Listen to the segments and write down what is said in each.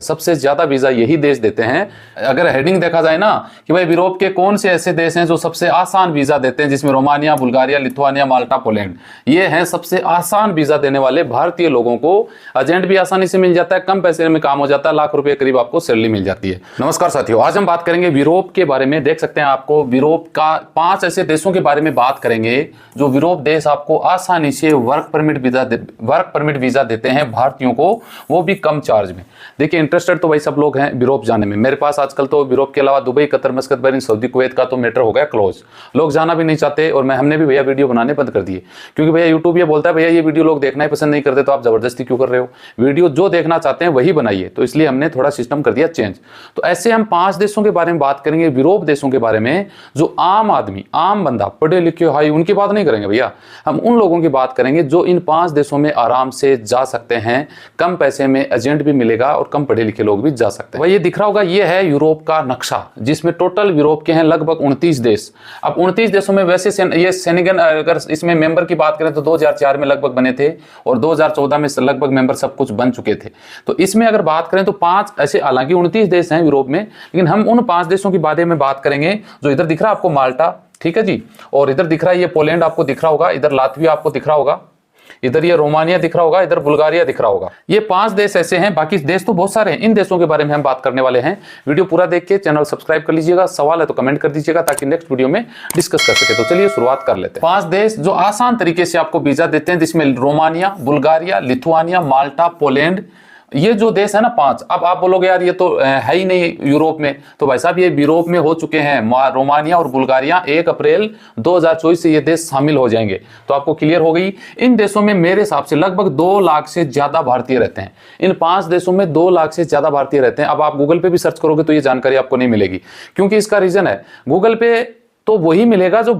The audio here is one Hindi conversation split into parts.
सबसे ज्यादा वीजा यही देश देते हैं। अगर हेडिंग देखा जाए ना कि भाई यूरोप के कौन से ऐसे देश हैं जो सबसे आसान वीजा देते हैं, जिसमें रोमानिया, बुल्गारिया, लिथुआनिया, माल्टा, पोलैंड, ये हैं सबसे आसान वीजा देने वाले भारतीय लोगों को। एजेंट भी आसानी से मिल जाता है, कम पैसे में काम हो जाता है, लाख रुपए करीब आपको सैलरी मिल जाती है। नमस्कार साथियों, आज हम बात करेंगे यूरोप के बारे में। देख सकते हैं आपको यूरोप का 5 ऐसे देशों के बारे में बात करेंगे जो यूरोप देश आपको आसानी से वर्क परमिट वीजा देते हैं भारतीयों को, वो भी कम चार्ज में। देखिए इंटरेस्टेड तो भाई सब लोग हैं यूरोप जाने में। मेरे पास आजकल तो यूरोप के अलावा Dubai, Qatar, मस्कत, Bahrain, Saudi, Kuwait का तो मैटर हो गया क्लोज। लोग जाना भी नहीं चाहते और हमने भी भैया वीडियो बनाने बंद कर दिए, क्योंकि भैया यूट्यूब ये बोलता है भैया ये वीडियो लोग देखना ही पसंद नहीं करते, तो आप जबरदस्ती क्यों कर रहे हो? वीडियो जो देखना चाहते हैं वही बनाइए। तो इसलिए हमने थोड़ा सिस्टम कर दिया चेंज। तो ऐसे हम 5 देशों के बारे में बात करेंगे, यूरोप देशों के बारे में, जो आम आदमी, आम बंदा, पढ़े लिखे हाई, उनकी बात नहीं करेंगे भैया। हम उन लोगों की बात करेंगे जो इन 5 देशों में आराम से जा सकते हैं, कम पैसे में एजेंट भी मिलेगा और कम पढ़े लिखे लोग भी जा सकते हैं। भाई ये दिख रहा होगा, ये है यूरोप का नक्शा, जिसमें टोटल यूरोप के हैं लगभग 29 देश। अब 29 देशों में वैसे ये शेंगन, अगर इसमें मेंबर की बात करें तो 2004 में लगभग बने थे और 2014 में लगभग मेंबर सब कुछ बन चुके थे। तो इसमें अगर बात करें तो 5 ऐसे, हालांकि 29 देश हैं यूरोप में, लेकिन हम उन 5 देशों के बारे में बात करेंगे। जो इधर दिख रहा है आपको माल्टा, ठीक है जी, और इधर दिख रहा है ये पोलैंड आपको दिख रहा होगा, इधर लातविया आपको दिख रहा होगा, इधर ये रोमानिया दिख रहा होगा, इधर बुल्गारिया दिख रहा होगा। ये 5 देश ऐसे हैं, बाकी देश तो बहुत सारे हैं। इन देशों के बारे में हम बात करने वाले हैं। वीडियो पूरा देख के चैनल सब्सक्राइब कर लीजिएगा। सवाल है तो कमेंट कर दीजिएगा ताकि नेक्स्ट वीडियो में डिस्कस कर सके। तो चलिए शुरुआत कर लेते हैं। 5 देश जो आसान तरीके से आपको वीजा देते हैं, जिसमें रोमानिया, बुल्गारिया, लिथुआनिया, माल्टा, पोलैंड, ये जो देश है ना 5। अब आप बोलोगे यार ये तो है ही नहीं यूरोप में, तो भाई साहब ये यूरोप में हो चुके हैं। रोमानिया और बुल्गारिया 1 अप्रैल 2024 से ये देश शामिल हो जाएंगे। तो आपको क्लियर हो गई। इन देशों में मेरे हिसाब से लगभग 2 लाख से ज्यादा भारतीय रहते हैं। इन 5 देशों में 2 लाख से ज्यादा भारतीय रहते हैं। अब आप गूगल पे भी सर्च करोगे तो ये जानकारी आपको नहीं मिलेगी, क्योंकि इसका रीजन है, गूगल पे तो वही मिलेगा जो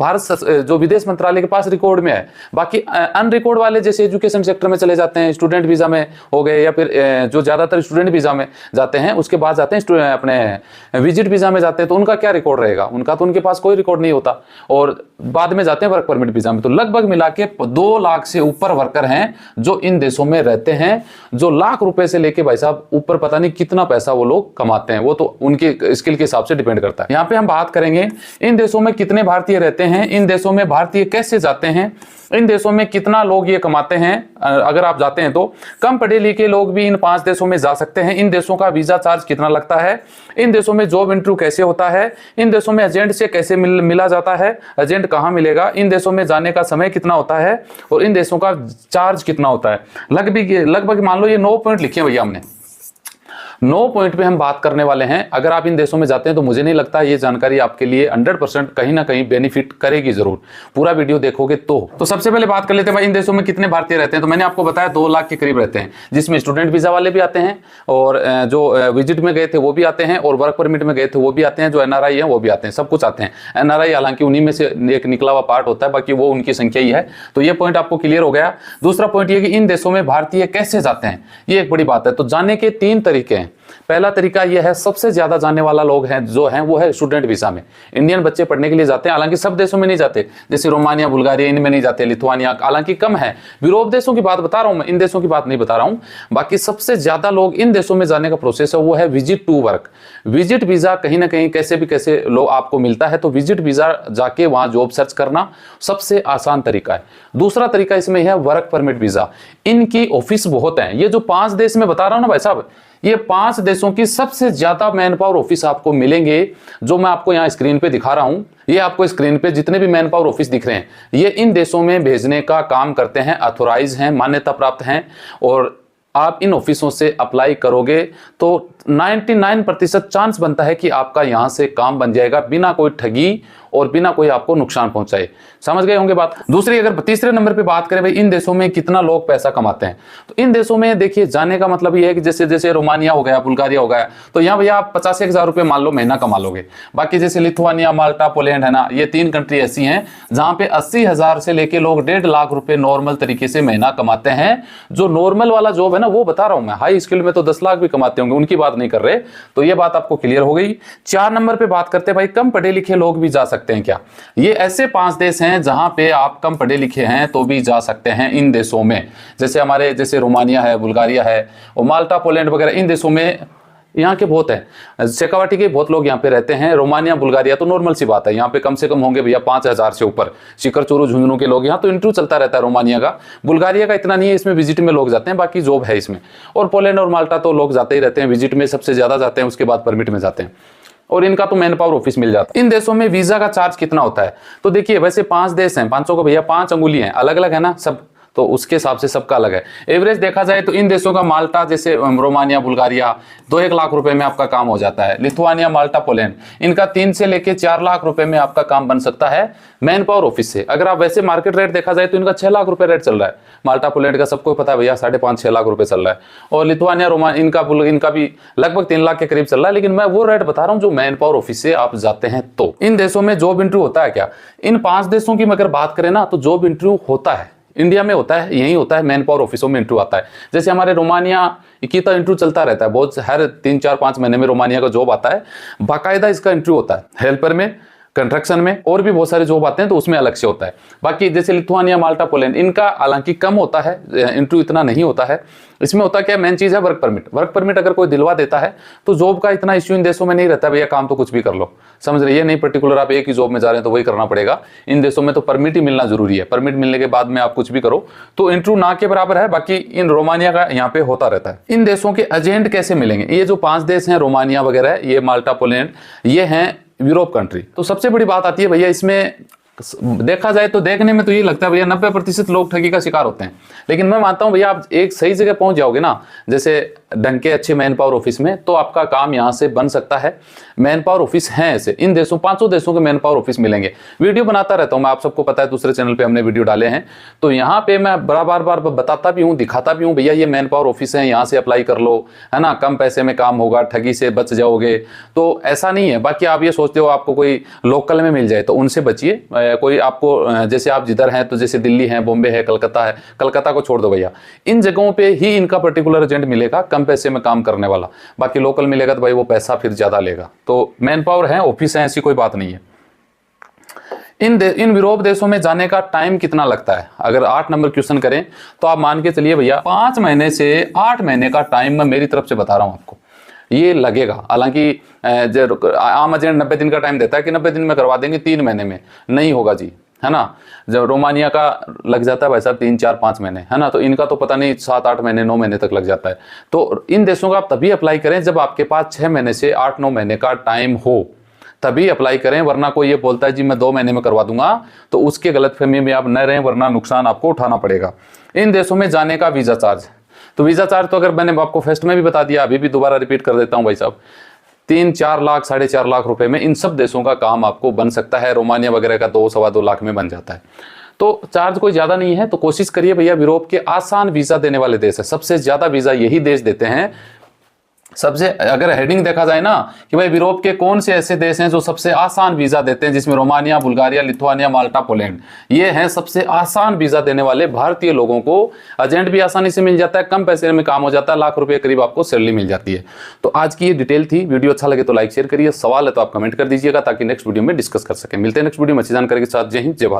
जो विदेश मंत्रालय के पास रिकॉर्ड में है। बाकी अनरिकॉर्ड वाले जैसे एजुकेशन सेक्टर में चले जाते हैं, स्टूडेंट वीजा में हो गए, या फिर जो ज्यादातर स्टूडेंट वीजा में जाते हैं, उसके बाद जाते हैं अपने विजिट वीजा में जाते हैं, तो उनका क्या रिकॉर्ड रहेगा? उनका तो उनके पास कोई रिकॉर्ड नहीं होता, और बाद में जाते हैं वर्क परमिट वीजा में। तो लगभग मिला के 2 लाख से ऊपर वर्कर हैं जो इन देशों में रहते हैं, जो लाख रुपए से लेके भाई साहब ऊपर पता नहीं कितना पैसा वो लोग कमाते हैं। वो तो उनके स्किल के हिसाब से डिपेंड करता है। यहाँ पे हम बात करेंगे इन देशों में कितने भारतीय रहते हैं, इन देशों में भारतीय कैसे जाते हैं, इन देशों में कितना लोग ये कमाते हैं। अगर आप जाते हैं तो कम पढ़े लिखे लोग भी इन 5 देशों में जा सकते हैं। इन देशों का वीजा चार्ज कितना लगता है, इन देशों में जॉब इंटरव्यू कैसे होता है, इन देशों में एजेंट से कैसे मिला जाता है, एजेंट कहां मिलेगा, इन देशों में जाने का समय कितना होता है, और इन देशों का चार्ज कितना होता है। लगभग मान लो ये 9 पॉइंट लिखे भैया हमने। 9 पॉइंट पे हम बात करने वाले हैं। अगर आप इन देशों में जाते हैं तो मुझे नहीं लगता ये जानकारी आपके लिए 100% कहीं ना कहीं बेनिफिट करेगी जरूर, पूरा वीडियो देखोगे तो सबसे पहले बात कर लेते हैं भाई इन देशों में कितने भारतीय रहते हैं। तो मैंने आपको बताया 2 लाख के करीब रहते हैं, जिसमें स्टूडेंट वीजा वाले भी आते हैं, और जो विजिट में गए थे वो भी आते हैं, और वर्क परमिट में गए थे वो भी आते हैं, जो NRI है वो भी आते हैं, सब कुछ आते हैं। NRI हालांकि उन्हीं में से एक निकला हुआ पार्ट होता है, बाकी वो उनकी संख्या ही है। तो ये पॉइंट आपको क्लियर हो गया। दूसरा पॉइंट ये कि इन देशों में भारतीय कैसे जाते हैं, ये एक बड़ी बात है। तो जाने के 3 तरीके हैं। पहला तरीका यह है, सबसे ज्यादा जाने वाला लोग हैं जो हैं वो है स्टूडेंट वीजा में। इंडियन बच्चे पढ़ने के लिए जाते हैं, हालांकि सब देशों में नहीं जाते, जैसे रोमानिया, बुल्गारिया इनमें नहीं जाते, लिथुआनिया हालांकि कम है। यूरोप देशों की बात बता रहा हूं मैं, इन देशों की बात नहीं बता रहा हूं। बाकी सबसे ज्यादा लोग इन देशों में जाने का प्रोसेस है वो है visit to work. Visit visa कहीं ना कहीं कैसे भी कैसे लोग आपको मिलता है, तो विजिट वीजा जाके वहां जॉब सर्च करना सबसे आसान तरीका है। दूसरा तरीका इसमें है वर्क परमिट वीजा। इनकी ऑफिस बहुत है। ये जो 5 देश में बता रहा हूं ना भाई साहब, ये 5 देशों की सबसे ज्यादा मैन पावर ऑफिस आपको मिलेंगे, जो मैं आपको यहाँ स्क्रीन पे दिखा रहा हूं। ये आपको स्क्रीन पे जितने भी मैन पावर ऑफिस दिख रहे हैं, ये इन देशों में भेजने का काम करते हैं, अथोराइज हैं, मान्यता प्राप्त हैं, और आप इन ऑफिसों से अप्लाई करोगे तो 99% चांस बनता है कि आपका यहां से काम बन जाएगा, बिना कोई ठगी और बिना कोई आपको नुकसान पहुंचाए। समझ गए होंगे बात। दूसरी, अगर तीसरे नंबर पे बात करें भाई इन देशों में कितना लोग पैसा कमाते हैं, तो इन देशों में देखिए जाने का मतलब ये है कि जैसे रोमानिया हो गया, बुल्गारिया हो गया, तो यहाँ भैया आप 85,000 रुपये मान लो महीना कमा लोगे। बाकी जैसे लिथुआनिया, माल्टा, पोलैंड है ना, ये 3 कंट्री ऐसी हैं जहां पे 80,000 से लेके लोग 1.5 लाख रुपए नॉर्मल तरीके से महीना कमाते हैं। जो नॉर्मल वाला जॉब है ना वो बता रहा हूं मैं, हाई स्किल में तो 10 लाख भी कमाते होंगे, उनकी बात नहीं कर रहे। तो ये बात आपको क्लियर हो गई। 4 नंबर पे बात करते हैं भाई कम पढ़े लिखे लोग भी जा सकते हैं क्या। ये ऐसे 5 देश हैं जहां पे आप कम पढ़े लिखे हैं तो भी जा सकते हैं इन देशों में। जैसे रोमानिया है, बुल्गारिया है, और माल्टा, पोलैंड वगैरह इन देशों में यहाँ के बहुत हैं, शेखावाटी के बहुत लोग यहाँ पे रहते हैं। रोमानिया बुल्गारिया तो नॉर्मल सी बात है, यहाँ पे कम से कम होंगे भैया 5000 से ऊपर शिखर चोरू झुंझुनू के लोग। यहाँ तो इंटरव्यू चलता रहता है रोमानिया का। बुल्गारिया का इतना नहीं है, इसमें विजिट में लोग जाते हैं, बाकी जॉब है इसमें। और पोलैंड और माल्टा तो लोग जाते ही रहते हैं, विजिट में सबसे ज्यादा जाते हैं, उसके बाद परमिट में जाते हैं, और इनका तो मैन पावर ऑफिस मिल जाता है। इन देशों में वीजा का चार्ज कितना होता है? तो देखिए वैसे 5 देश हैं, 500 को भैया 5 अंगुली हैं, अलग अलग है ना सब, तो उसके हिसाब से सबका अलग है। एवरेज देखा जाए तो इन देशों का माल्टा जैसे रोमानिया बुल्गारिया 2-1 लाख रुपए में आपका काम हो जाता है। लिथुआनिया माल्टा पोलैंड इनका 3 से लेके 4 लाख रुपए में आपका काम बन सकता है मैन पावर ऑफिस से। अगर आप वैसे मार्केट रेट देखा जाए तो इनका 6 लाख रुपए रेट चल रहा है। माल्टा पोलैंड का सबको पता है भैया 5.5-6 लाख रुपए चल रहा है, और लिथुआनिया रोमानिया इनका भी लगभग 3 लाख के करीब चल रहा है। लेकिन मैं वो रेट बता रहा हूँ जो मैन पावर ऑफिस से आप जाते हैं। तो इन देशों में जॉब इंटरव्यू होता है क्या? इन 5 देशों की अगर बात करें ना तो जॉब इंटरव्यू होता है, इंडिया में होता है, यही होता है, मैन पावर ऑफिसों में इंटरव्यू आता है। जैसे हमारे रोमानिया की तो इंटरव्यू चलता रहता है, बहुत हर 3-4-5 महीने में रोमानिया का जॉब आता है, बाकायदा इसका इंटरव्यू होता है। हेल्पर में, कंस्ट्रक्शन में और भी बहुत सारे जॉब आते हैं, तो उसमें अलग से होता है। बाकी जैसे लिथुआनिया माल्टा पोलैंड इनका हालांकि कम होता है, इंटरव्यू इतना नहीं होता है। इसमें होता क्या, मेन चीज है वर्क परमिट। वर्क परमिट अगर कोई दिलवा देता है तो जॉब का इतना इश्यू इन देशों में नहीं रहता, भैया काम तो कुछ भी कर लो, समझ रहे, ये नहीं पर्टिकुलर आप एक ही जॉब में जा रहे हैं तो वही करना पड़ेगा। इन देशों में तो परमिट ही मिलना जरूरी है, परमिट मिलने के बाद में आप कुछ भी करो, तो इंटरव्यू ना के बराबर है। बाकी इन रोमानिया का यहाँ पे होता रहता है। इन देशों के एजेंट कैसे मिलेंगे? ये जो 5 देश हैं, रोमानिया वगैरह, ये माल्टा पोलैंड, ये हैं यूरोप कंट्री। तो सबसे बड़ी बात आती है भैया, इसमें देखा जाए तो देखने में तो ये लगता है भैया 90% लोग ठगी का शिकार होते हैं, लेकिन मैं मानता हूं भैया आप एक सही जगह पहुंच जाओगे ना, जैसे ढंग के अच्छे मैन पावर ऑफिस में, तो आपका काम यहां से बन सकता है। मैन पावर ऑफिस हैं ऐसे, इन देशों 500 देशों के मैन पावर ऑफिस मिलेंगे। वीडियो बनाता रहता हूं मैं, आप सबको पता है, दूसरे चैनल पे हमने वीडियो डाले हैं, तो यहाँ पे मैं बार बार बताता भी हूँ, दिखाता भी हूँ, भैया ये मैन पावर ऑफिस है, यहाँ से अप्लाई कर लो, है ना, कम पैसे में काम होगा, ठगी से बच जाओगे। तो ऐसा नहीं है। बाकी आप ये सोचते हो आपको कोई लोकल में मिल जाए तो उनसे बचिए। कोई आपको जैसे आप जिधर हैं, तो जैसे दिल्ली है, बॉम्बे है, कलकत्ता है, कलकत्ता को छोड़ दो भैया, इन जगहों पे ही इनका पर्टिकुलर एजेंट मिलेगा कम पैसे में काम करने वाला। बाकी लोकल मिलेगा तो भाई वो पैसा फिर ज्यादा लेगा। तो मैन पावर है, ऑफिस है, ऐसी कोई बात नहीं है। इन यूरोप देशों में जाने का टाइम कितना लगता है? अगर 8 नंबर क्वेश्चन करें तो आप मान के चलिए भैया 5 महीने से 8 महीने का टाइम मैं मेरी तरफ से बता रहा हूं आपको, ये लगेगा। हालांकि आम एजेंट 90 दिन का टाइम देता है कि 90 दिन में करवा देंगे, 3 महीने में नहीं होगा जी, है ना। जब रोमानिया का लग जाता है भाई साहब 3-4-5 महीने, है ना, तो इनका तो पता नहीं 7-8 महीने 9 महीने तक लग जाता है। तो इन देशों का आप तभी अप्लाई करें जब आपके पास 6 महीने से 8-9 महीने का टाइम हो, तभी अप्लाई करें। वरना कोई ये बोलता है जी मैं 2 महीने में करवा दूंगा, तो उसके गलतफहमी में आप न रहें, वरना नुकसान आपको उठाना पड़ेगा। इन देशों में जाने का वीजा चार्ज, तो वीजा चार्ज तो अगर मैंने आपको फर्स्ट में भी बता दिया, अभी भी दोबारा रिपीट कर देता हूं भाई साहब, 3-4 लाख 4.5 लाख रुपए में इन सब देशों का काम आपको बन सकता है। रोमानिया वगैरह का 2-2.25 लाख में बन जाता है। तो चार्ज कोई ज्यादा नहीं है। तो कोशिश करिए भैया, यूरोप के आसान वीजा देने वाले देश है, सबसे ज्यादा वीजा यही देश देते हैं। सबसे अगर हेडिंग देखा जाए ना कि भाई यूरोप के कौन से ऐसे देश हैं जो सबसे आसान वीजा देते हैं, जिसमें रोमानिया बुल्गारिया लिथुआनिया माल्टा पोलैंड, ये हैं सबसे आसान वीजा देने वाले। भारतीय लोगों को एजेंट भी आसानी से मिल जाता है, कम पैसे में काम हो जाता है, लाख रुपए करीब आपको सैलरी मिल जाती है। तो आज की ये डिटेल थी। वीडियो अच्छा लगे तो लाइक शेयर करिए, सवाल है तो आप कमेंट कर दीजिएगा ताकि नेक्स्ट वीडियो में डिस्कस कर सकें। मिलते हैं नेक्स्ट वीडियो में अच्छी जानकारी के साथ। जय हिंद, जय भारत।